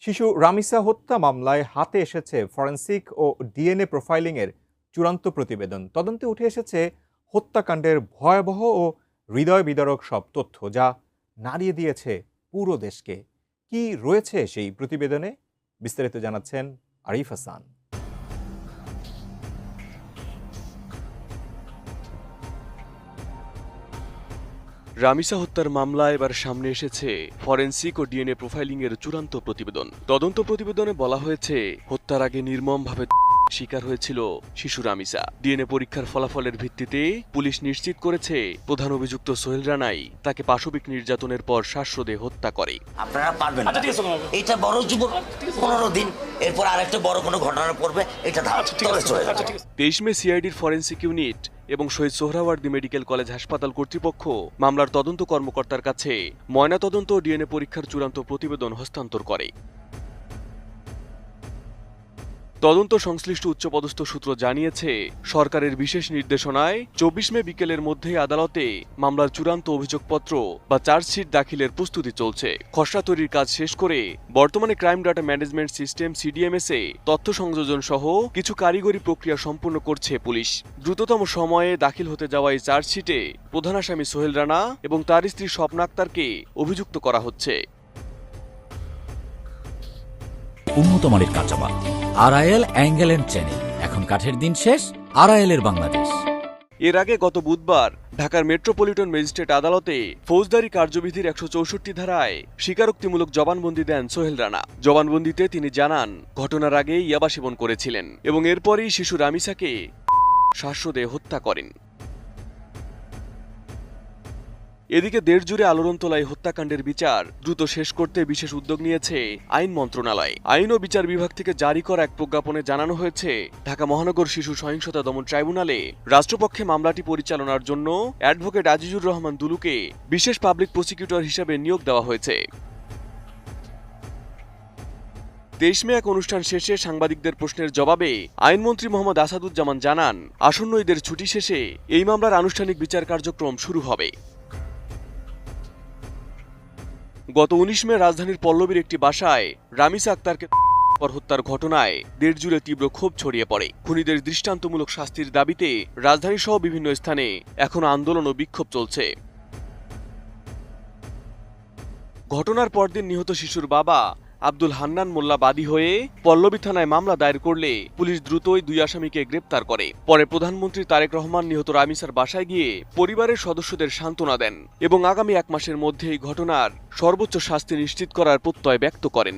শিশু রামিসা হত্যা মামলায় হাতে এসেছে ফরেনসিক ও ডিএনএ প্রোফাইলিংয়ের চূড়ান্ত প্রতিবেদন। তদন্তে উঠে এসেছে হত্যাকাণ্ডের ভয়াবহ ও হৃদয় বিদারক সব তথ্য, যা নাড়িয়ে দিয়েছে পুরো দেশকে। কি রয়েছে সেই প্রতিবেদনে, বিস্তারিত জানাচ্ছেন আরিফ হাসান। রামিসা হত্যার মামলা এবার সামনে এসেছে ফরেনসিক ও ডিএনএ প্রোফাইলিং এর চূড়ান্ত প্রতিবেদন। তদন্ত প্রতিবেদনে বলা হয়েছে, হত্যার আগে নির্মমভাবে শিকার হয়েছিল শিশু রামিসা। ডিএনএ পরীক্ষার ফলাফলের ভিত্তিতে পুলিশ নিশ্চিত করেছে প্রধান অভিযুক্ত সোহেল রানাই তাকে পাশবিক নির্যাতনের পর শ্বাসরোধে হত্যা করে। আপনারা পারবেন না, এটা বড় যুবক 15 দিন, এরপর আরেকটা বড় কোনো ঘটনা পড়বে, এটা 23 মে সিআইডির ফরেনসিক ইউনিট এবং শহীদ সোহরাওয়ার্দী মেডিকেল কলেজ হাসপাতাল কর্তৃপক্ষ মামলার তদন্ত কর্মকর্তার কাছে ময়নাতদন্ত ও ডিএনএ পরীক্ষার চূড়ান্ত প্রতিবেদন হস্তান্তর করে। তদন্ত সংশ্লিষ্ট উচ্চপদস্থ সূত্র জানিয়েছে, সরকারের বিশেষ নির্দেশনায় 24 মে বিকেলের মধ্যেই আদালতে মামলার চূড়ান্ত অভিযোগপত্র বা চার্জশিট দাখিলের প্রস্তুতি চলছে। খসড়া তৈরির কাজ শেষ করে বর্তমানে crime data management system CDMS এ তথ্য সংযোজন সহ কিছু কারিগরি প্রক্রিয়া সম্পূর্ণ করছে পুলিশ। দ্রুততম সময়ে দাখিল হতে যাওয়া এই চার্জশিটে প্রধান আসামি সোহেল রানা এবং তার স্ত্রী স্বপ্না আক্তারকে অভিযুক্ত করা হচ্ছে। উন্নত মানের কাঁচামাল আরআইএল অ্যাঙ্গেল এন্ড চ্যানেল, এখন কাঠের দিন শেষ, আরআইএল এর বাংলাদেশ। এর আগে গত বুধবার ঢাকার মেট্রোপলিটন ম্যাজিস্ট্রেট আদালতে ফৌজদারি কার্যবিধির 164 ধারায় স্বীকারোক্তিমূলক জবানবন্দি দেন সোহেল রানা। জবানবন্দিতে তিনি জানান, ঘটনার আগে ইয়াবা সেবন করেছিলেন এবং এরপরই শিশু রামিসাকে শ্বাসরোধে হত্যা করেন। এদিকে দেশ জুড়ে আলোড়ন তোলা হত্যাকাণ্ডের বিচার দ্রুত শেষ করতে বিশেষ উদ্যোগ নিয়েছে আইন মন্ত্রণালয়। আইন ও বিচার বিভাগ থেকে জারি করা এক প্রজ্ঞাপনে জানানো হয়েছে, ঢাকা মহানগর শিশু সহিংসতা দমন ট্রাইব্যুনালে রাষ্ট্রপক্ষে মামলাটি পরিচালনার জন্য অ্যাডভোকেট আজিজুর রহমান দুলুকে বিশেষ পাবলিক প্রসিকিউটর হিসেবে নিয়োগ দেওয়া হয়েছে। 23 মে এক অনুষ্ঠান শেষে সাংবাদিকদের প্রশ্নের জবাবে আইনমন্ত্রী মোহাম্মদ আসাদুজ্জামান জানান, আসন্ন ঈদের ছুটি শেষে এই মামলার আনুষ্ঠানিক বিচার কার্যক্রম শুরু হবে। গত 19 মে রাজধানীর পল্লবীর একটি বাসায় রামিসা আক্তারকে হত্যার ঘটনায় দেশ জুড়ে তীব্র ক্ষোভ ছড়িয়ে পড়ে। খুনিদের দৃষ্টান্তমূলক শাস্তির দাবিতে রাজধানী সহ বিভিন্ন স্থানে এখন আন্দোলন ও বিক্ষোভ চলছে। ঘটনার পরদিন নিহত শিশুর বাবা আব্দুল হান্নান মোল্লা বাদী হয়ে পল্লবী থানায় মামলা দায়ের করলে পুলিশ দ্রুতই 2 আসামিকে গ্রেপ্তার করে। পরে প্রধানমন্ত্রী তারেক রহমান নিহত রামিসার বাসায় গিয়ে পরিবারের সদস্যদের সান্ত্বনা দেন এবং আগামী 1 মাসের মধ্যে এই ঘটনার সর্বোচ্চ শাস্তি নিশ্চিত করার প্রত্যয় ব্যক্ত করেন।